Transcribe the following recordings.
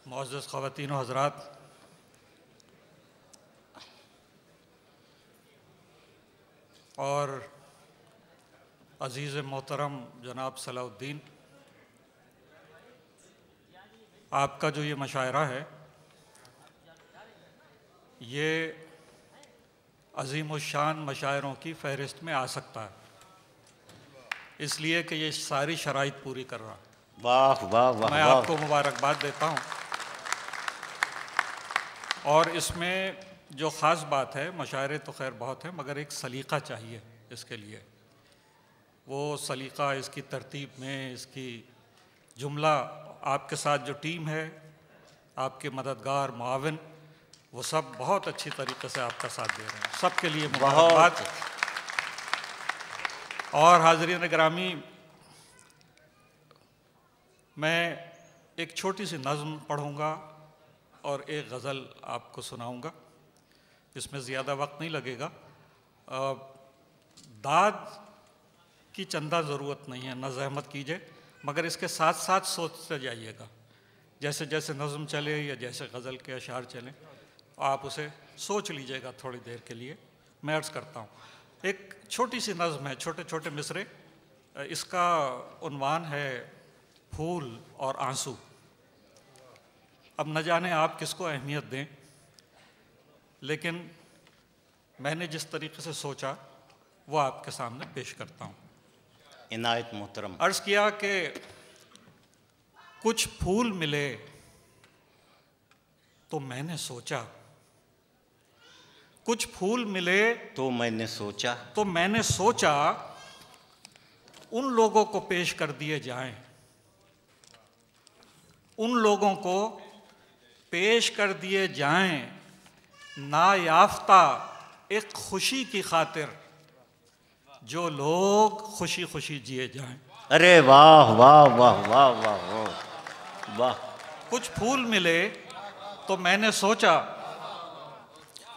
मुअज़्ज़ज़ ख़वातीन व हज़रात, और अज़ीज़ मोहतरम जनाब सलाहुद्दीन, आपका जो ये मशायरा है ये अज़ीमुश्शान मशायरों की फ़हरिस्त में आ सकता है, इसलिए कि ये सारी शराइत पूरी कर रहा। वाह वाह वाह, मैं आपको मुबारकबाद देता हूँ। और इसमें जो ख़ास बात है, मशायरे तो खैर बहुत है, मगर एक सलीक़ा चाहिए इसके लिए। वो सलीक़ा इसकी तरतीब में, इसकी जुमला, आपके साथ जो टीम है, आपके मददगार मुआविन, वो सब बहुत अच्छी तरीक़े से आपका साथ दे रहे हैं। सबके लिए मुबारकबाद। और हाज़रीन गिरामी, मैं एक छोटी सी नज़्म पढ़ूँगा और एक गज़ल आपको सुनाऊँगा। इसमें ज़्यादा वक्त नहीं लगेगा। दाद की चंदा ज़रूरत नहीं है, न ज़हमत कीजिए, मगर इसके साथ साथ सोचते जाइएगा। जैसे जैसे नज़्म चले या जैसे गज़ल के अशार चलें, आप उसे सोच लीजिएगा थोड़ी देर के लिए। मैं अर्ज़ करता हूँ, एक छोटी सी नज़्म है, छोटे छोटे मिसरे। इसका उन्वान है फूल और आंसू। अब न जाने आप किसको अहमियत दें, लेकिन मैंने जिस तरीके से सोचा वो आपके सामने पेश करता हूँ। इनायत मोहतरम। अर्ज़ किया कि कुछ फूल मिले तो मैंने सोचा, कुछ फूल मिले तो मैंने सोचा, तो मैंने सोचा उन लोगों को पेश कर दिए जाएं, उन लोगों को पेश कर दिए जाएं, नायाफ्ता एक खुशी की खातिर, जो लोग खुशी खुशी जिए जाएं। अरे वाह वाह वाह वाह वाह वाह वाह। कुछ फूल मिले तो मैंने सोचा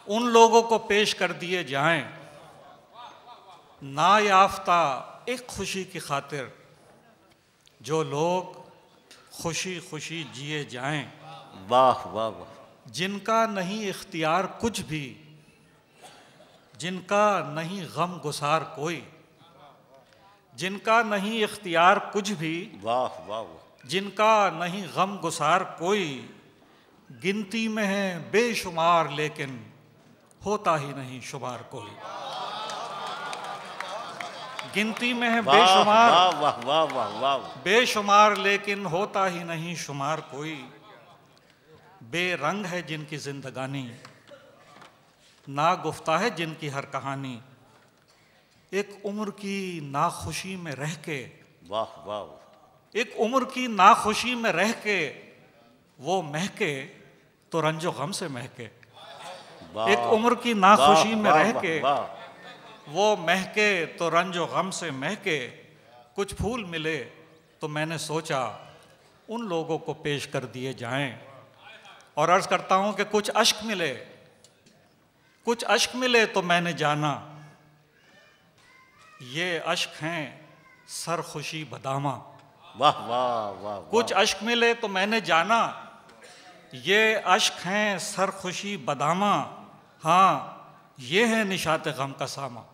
उन लोगों को पेश कर दिए जाएं, नायाफ्ता एक खुशी की खातिर, जो लोग खुशी खुशी जिए जाएं। वाह वाह वाह। जिनका नहीं इख्तियार कुछ भी, जिनका नहीं गम गुसार कोई, जिनका नहीं इख्तियार कुछ भी, वाह वाह वाह। जिनका नहीं गम गुसार कोई, गिनती में है बेशुमार लेकिन होता ही नहीं शुमार कोई। गिनती में है बेशुमार, वाह वाह वाह वाह वाह। बेशुमार लेकिन होता ही नहीं शुमार कोई। बेरंग है जिनकी जिंदगानी, ना गुफ्ता है जिनकी हर कहानी। एक उम्र की नाखुशी में रह के, वाह वाह। एक उम्र की नाखुशी में रह के वो महके तो रंजो गम से महके। एक उम्र की नाखुशी में रह के वो महके तो रंजो गम से महके। कुछ फूल मिले तो मैंने सोचा उन लोगों को पेश कर दिए जाएं। और अर्ज करता हूं कि कुछ अश्क मिले, कुछ अश्क मिले तो मैंने जाना, ये अश्क हैं सरखुशी बदामा। वाह वाह वाह। कुछ अश्क मिले तो मैंने जाना, ये अश्क हैं सरखुशी बदामा। हाँ, ये है निशाते गम का सामा।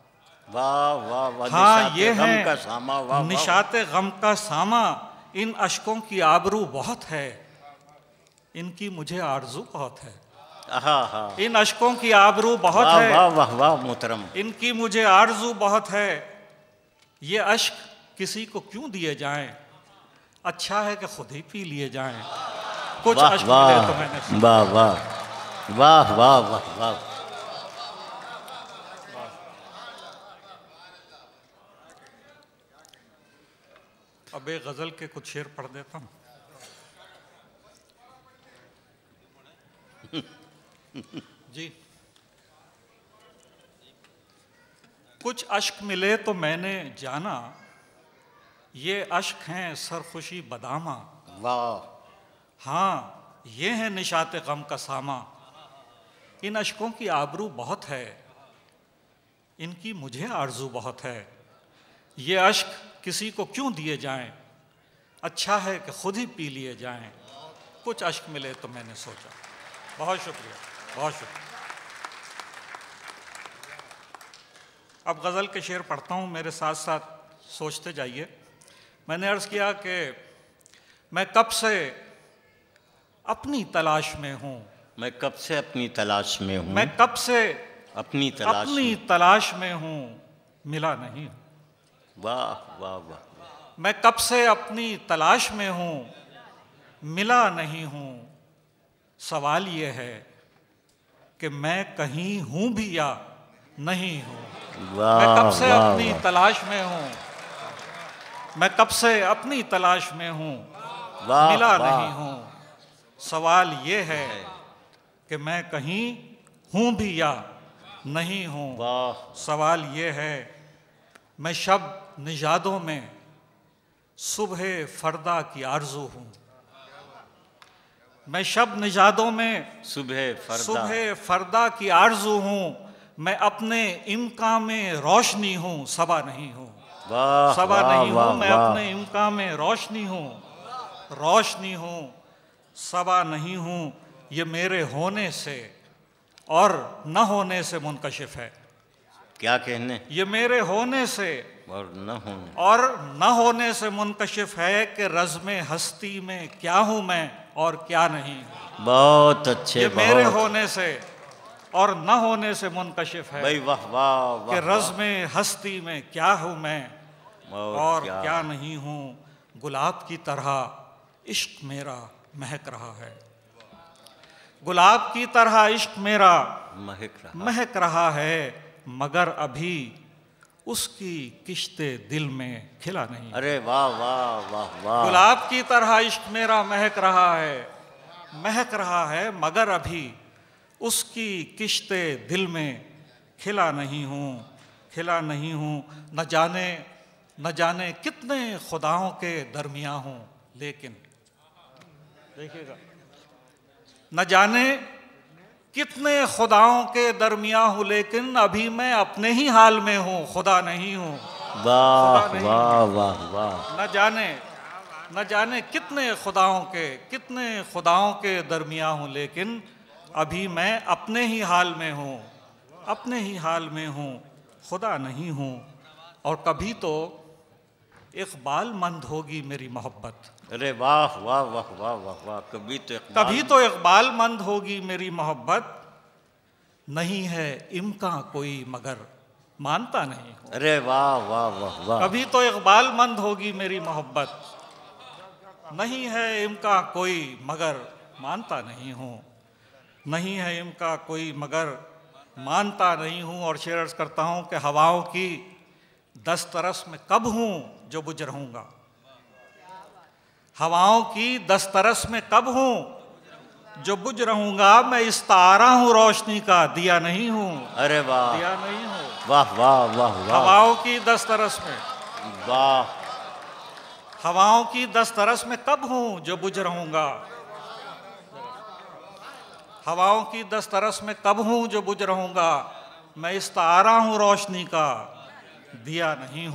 वाह वाह वाह। हाँ, ये है का सामा। वाह निशाते गम का सामा। इन अश्कों की आबरू बहुत है, इनकी मुझे आरजू बहुत है। इन अश्कों की आबरू बहुत है, वाह वाह वाह मोहतरम। इनकी मुझे आरजू बहुत है। ये अश्क किसी को क्यों दिए जाएं, अच्छा है कि खुद ही पी लिए जाएं। कुछ अश्क मिले तो मैंने। वाह वाह वाह वाह वाह वाह। अब एक गजल के कुछ शेर पढ़ देता हूँ। जी, कुछ अश्क मिले तो मैंने जाना, ये अश्क हैं सरखुशी बदामा। वाह। हाँ, ये है निशाते गम का सामा। इन अश्कों की आबरू बहुत है, इनकी मुझे आरजू बहुत है। ये अश्क किसी को क्यों दिए जाएं, अच्छा है कि खुद ही पी लिए जाएं। कुछ अश्क मिले तो मैंने सोचा। बहुत शुक्रिया, बहुत शुक्रिया। अब गज़ल के शेर पढ़ता हूँ, मेरे साथ साथ सोचते जाइए। मैंने अर्ज़ किया कि मैं कब से अपनी तलाश में हूँ, मैं कब से अपनी तलाश में हूँ, मैं कब से अपनी तलाश में हूँ, मिला नहीं। वाह वाह वाह। मैं कब से अपनी तलाश में हूँ, मिला नहीं हूँ। सवाल ये है कि मैं कहीं हूँ भी या नहीं हूँ। मैं कब से अपनी तलाश में हूँ, मैं कब से अपनी तलाश में हूँ, मिला नहीं हूँ। सवाल ये है कि मैं कहीं हूँ भी या नहीं हूँ। सवाल ये है, मैं शब निजादों में सुबह फरदा की आरज़ू हूँ। मैं शब निजादों में सुबह फरदा की आरज़ू हूँ। मैं अपने इम्कान में रोशनी हूँ, सबा नहीं हूँ। सबा नहीं हूँ, मैं अपने इम्कान में रोशनी हूँ, रोशनी हूँ, सबा नहीं हूँ। ये मेरे होने से और न होने से मुनकशिफ है। क्या कहने? ये मेरे होने से और न होने से मुनकशिफ है कि रज़्म हस्ती में क्या हूँ मैं और क्या नहीं। बहुत अच्छे। ये मेरे होने से और न होने से मुनकशिफ है भाई वाह वाह वाह, कि रज़्म हस्ती में क्या हूँ मैं और क्या नहीं हूँ। गुलाब की तरह इश्क मेरा महक रहा है, गुलाब की तरह इश्क मेरा महक रहा है, मगर अभी उसकी किश्ते दिल में खिला नहीं। अरे वाह वाह वाह वाह। गुलाब की तरह इश्क मेरा महक रहा है, मगर अभी उसकी किश्ते दिल में खिला नहीं हूँ। न जाने कितने खुदाओं के दरमियाँ हूँ, लेकिन देखिएगा, न जाने कितने खुदाओं के दरमियाँ हूँ, लेकिन अभी मैं अपने ही हाल में हूँ, खुदा नहीं हूँ। वाह वाह वाह वाह। न जाने कितने खुदाओं के दरमियाँ हूँ, लेकिन अभी मैं अपने ही हाल में हूँ, खुदा नहीं हूँ। और कभी तो इक़बाल मंद होगी मेरी मोहब्बत। अरे वाह वाह वाह वाह वाह वाह। कभी तो इक़बाल मंद होगी मेरी मोहब्बत, नहीं है इम्कां कोई मगर मानता नहीं हूँ। अरे वाह वाह वाह वाह। कभी तो इक़बाल मंद होगी मेरी मोहब्बत, नहीं है इम्कां कोई मगर मानता नहीं हूँ। नहीं है इम्कां कोई मगर मानता नहीं हूँ। और शेर अर्ज़ करता हूँ कि हवाओं की दस्तरस में कब हूँ जो बुझ रहूँगा, हवाओं की दस्तरस में कब हूँ जो बुझ रहूँगा। मैं इस तारा हूँ रोशनी का, दिया नहीं हूँ। अरे वाह, दिया नहीं हूँ। वाह वाह वाह वाह। हवाओं की दस्तरस में, वाह, हवाओं की दस्तरस में कब हूँ जो बुझ रहूँगा, हवाओं की दस्तरस में कब हूँ जो बुझ रहूँगा। मैं इस तारा हूँ रोशनी का, दिया नहीं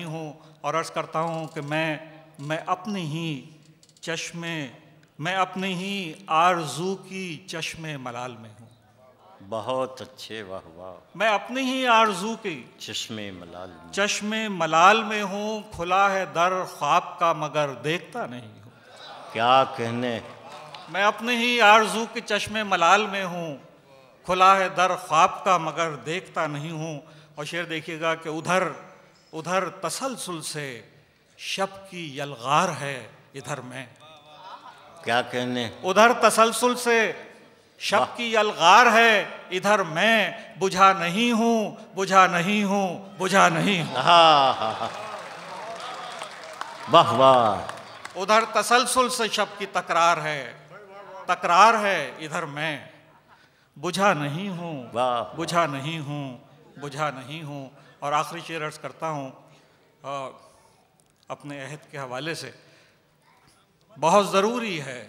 हूँ। और अर्ज़ करता हूँ कि मैं अपनी ही आरज़ू की चश्मे मलाल में हूँ। बहुत अच्छे, वाह वाह। मैं अपनी ही आरज़ू की चश्मे मलाल में हूँ। खुला है दर ख्वाब का मगर देखता नहीं हूँ। क्या कहने? मैं अपनी ही आरज़ू के चश्मे मलाल में हूँ, खुला है दर ख्वाब का मगर देखता नहीं हूँ। और शेर देखिएगा कि उधर तसलसल से शब की यलगार है, इधर मैं। क्या कहने? उधर तसलसल से शब की यलगार है, इधर मैं बुझा नहीं हूँ। वाह वाह। उधर तसलसल से शब की तकरार है, इधर मैं बुझा नहीं हूँ। और आखिरी शेर अर्ज़ करता हूँ अपने अहद के हवाले से। बहुत ज़रूरी है,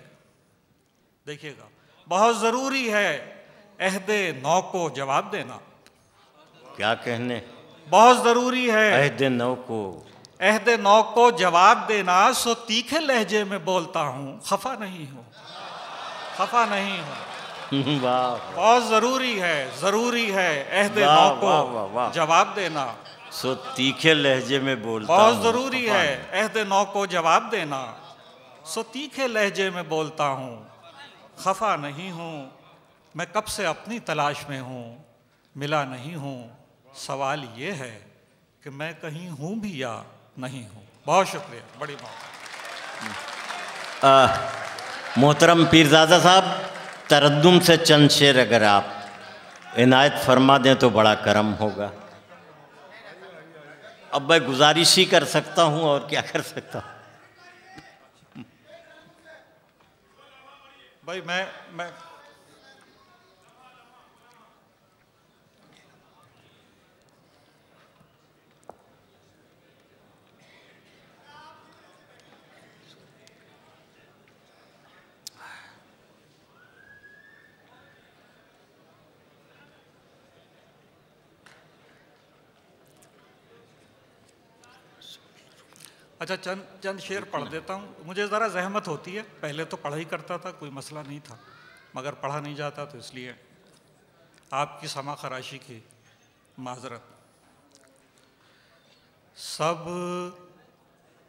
देखिएगा, बहुत ज़रूरी है अहदे नौ को जवाब देना। क्या कहने? बहुत ज़रूरी है अहदे नौ को अहद नौ को जवाब देना, सो तीखे लहजे में बोलता हूँ, खफा नहीं हूँ, खफा नहीं हूँ। वाह, बहुत जरूरी है अहद वाह, नौ वाह, वाह, वाह। को जवाब देना, सो तीखे लहजे में बोलता बहुत हूँ, जरूरी खफा है नहीं। अहद नौ को जवाब देना, सो तीखे लहजे में बोलता हूँ, खफा नहीं हूँ। मैं कब से अपनी तलाश में हूँ, मिला नहीं हूँ। सवाल ये है कि मैं कहीं हूँ भी या नहीं हूँ। बहुत शुक्रिया, बड़ी बात। मोहतरम पीरजादा साहब, तरद्दुम से चंद शेर अगर आप इनायत फरमा दें तो बड़ा करम होगा। अब मैं गुजारिश ही कर सकता हूँ और क्या कर सकता हूँ। भाई मैं अच्छा चंद शेर पढ़ देता हूँ। मुझे ज़रा जहमत होती है, पहले तो पढ़ा ही करता था, कोई मसला नहीं था, मगर पढ़ा नहीं जाता तो इसलिए आपकी समा खराशी की माजरत। सब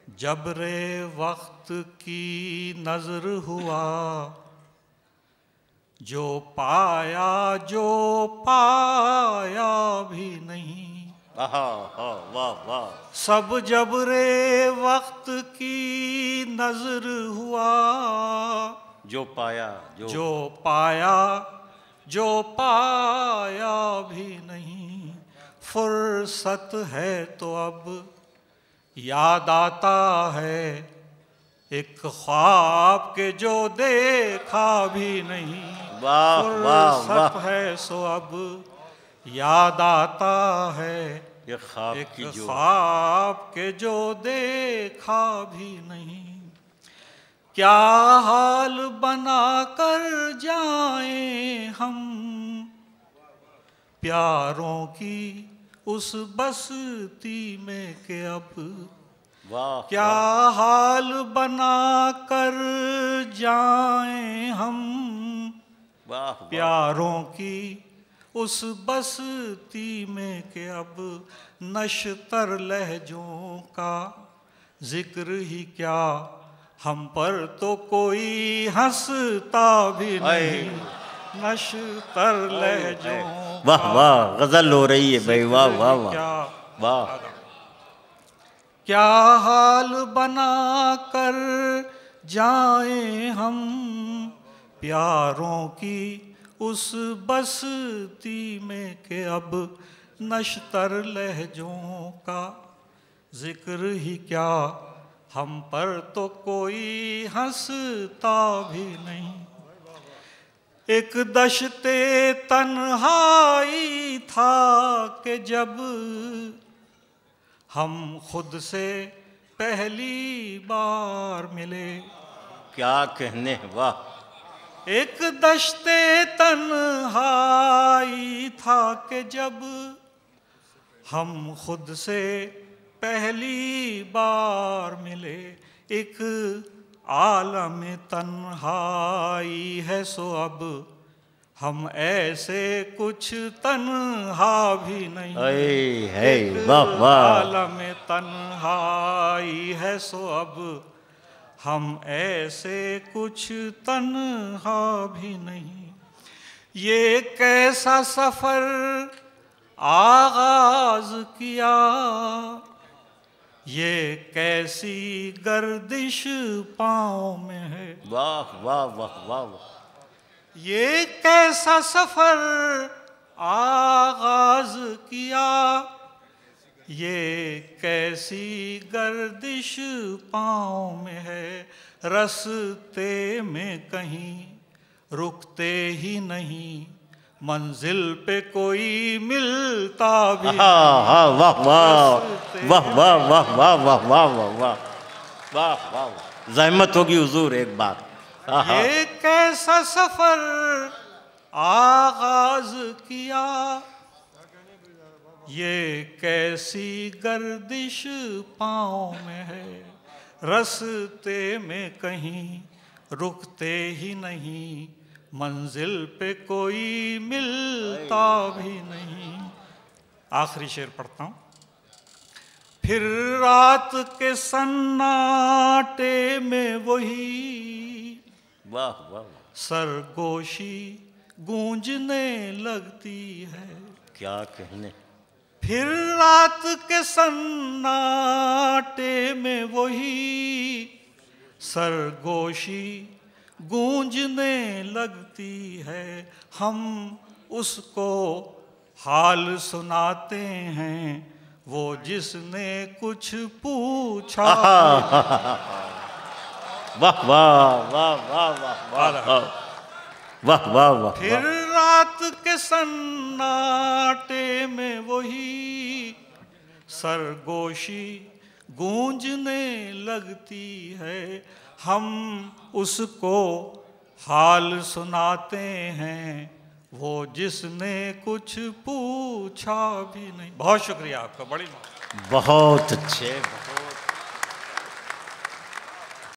जबरे वक्त की नज़र हुआ, जो पाया भी नहीं। वाह वाह। सब जबरे वक्त की नजर हुआ, जो पाया भी नहीं। फुर्सत है तो अब याद आता है, एक ख्वाब के जो देखा भी नहीं। वाह वाह वाह। फुर्सत है सो अब याद आता है, ये ख्वाब एक की जो ख्वाब के जो देखा भी नहीं। क्या हाल बना कर जाएं हम प्यारों की उस बस्ती में के अब। वाह। क्या हाल बना कर जाएं हम वाह प्यारों की उस बस्ती में के अब। नश्तर लहजों का जिक्र ही क्या, हम पर तो कोई हंसता भी नहीं। नश्तर लहजों वाह वाह, गजल हो रही है भाई। वाह वाह वाह वाह। क्या हाल बना कर जाएं हम प्यारों की उस बस्ती में के अब। नश्तर लहजों का जिक्र ही क्या, हम पर तो कोई हंसता भी नहीं। एक दश्ते तन्हाई था कि जब हम खुद से पहली बार मिले। क्या कहने, वाह। एक दश्ते तन्हाई था कि जब हम खुद से पहली बार मिले। एक आलम तन्हाई है सो अब हम ऐसे कुछ तन्हा भी नहीं। एक आलम तन्हाई है सो अब हम ऐसे कुछ तन्हा भी नहीं। ये कैसा सफर आगाज किया, ये कैसी गर्दिश पाँव में है। वाह वाह वाह वाह। ये कैसा सफर आगाज किया, ये कैसी गर्दिश पाँव में है। रस्ते में कहीं रुकते ही नहीं, मंजिल पे कोई मिलता भी नहीं। वाह वाह वाह वाह वाह वाह वाह वाह वाह वाह वाह वाह। ज़हमत होगी हुजूर एक बात। ये कैसा सफर आगाज किया, ये कैसी गर्दिश पाँव में है, रास्ते में कहीं रुकते ही नहीं, मंजिल पे कोई मिलता भी नहीं। आखिरी शेर पढ़ता हूँ। फिर रात के सन्नाटे में वही वाह वाह सरगोशी गूंजने लगती है। क्या कहने। फिर रात के सन्नाटे में वही सरगोशी गूंजने लगती है। हम उसको हाल सुनाते हैं, वो जिसने कुछ पूछा। वाह वाह वाह वाह वाह वाह वाह वाह। फिर रात के सन्नाटे में वही सरगोशी गूंजने लगती है। हम उसको हाल सुनाते हैं, वो जिसने कुछ पूछा भी नहीं। बहुत शुक्रिया आपका, बड़ी बहुत अच्छे।